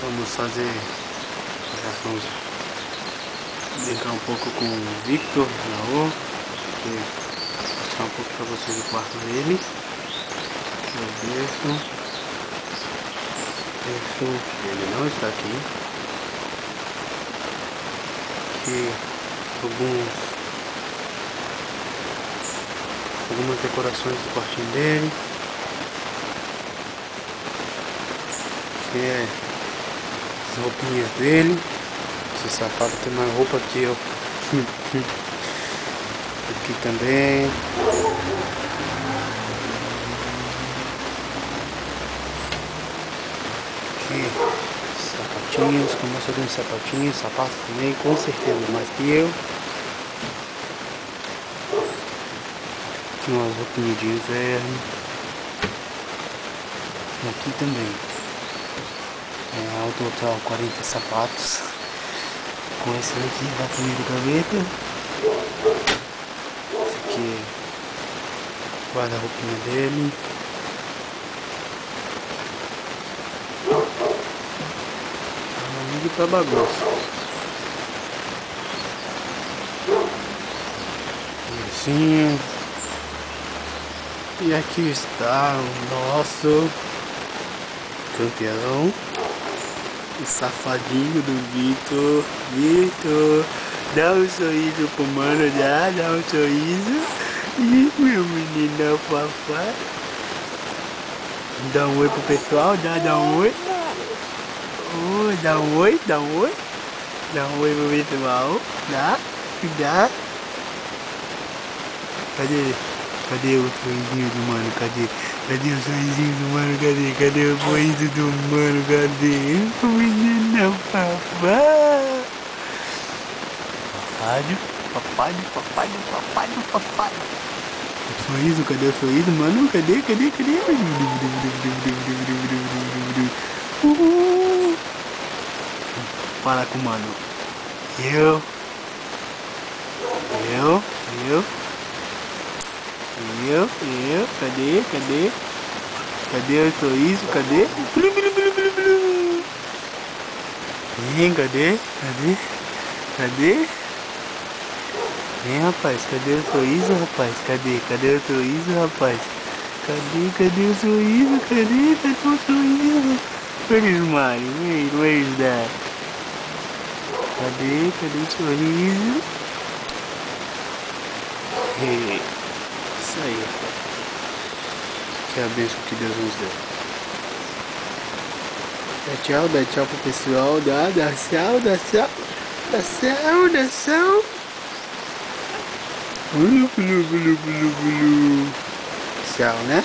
Vamos vamos brincar um pouco com o Victor na rua. Mostrar um pouco para vocês o quarto dele. Aqui é o berço. Ele não está aqui. Aqui algumas decorações do quartinho dele. Aqui é as roupinhas dele. Esse safado tem mais roupa aqui, ó. Aqui também. Aqui, sapatinhos, começa a sapatinhos, sapatos também, com certeza mais que eu. Aqui uma roupinha de inverno. E aqui também. Ao total 40 sapatos. Com esse aqui da primeira gaveta. Esse aqui é guarda-roupinha dele. Pra bagunça. Assim. E aqui está o nosso campeão, o safadinho do Victor. Victor, dá um sorriso pro mano, dá um sorriso. E meu menino papai. Dá um oi pro pessoal, dá um oi. Oi, dá um oi. Dá um oi pro pessoal. Dá. Cadê o sorrisinho do mano? Cadê o sorrisinho do mano? Cadê o sorriso do mano? Cadê o menino papai? Papai. O sorriso, cadê o sorriso, mano? Cadê? Fala com o mano. Eu. Cadê o sorriso? Cadê? Vem, cadê? Vem, rapaz, cadê o sorriso, rapaz? Cadê o sorriso, rapaz? Cadê o sorriso? Cadê o sorriso? Where is mine? Where is that? Cadê o sorriso? Isso aí. Que é a bênção que Deus nos deu. Dá tchau pro pessoal. Dá tchau. Tchau, né?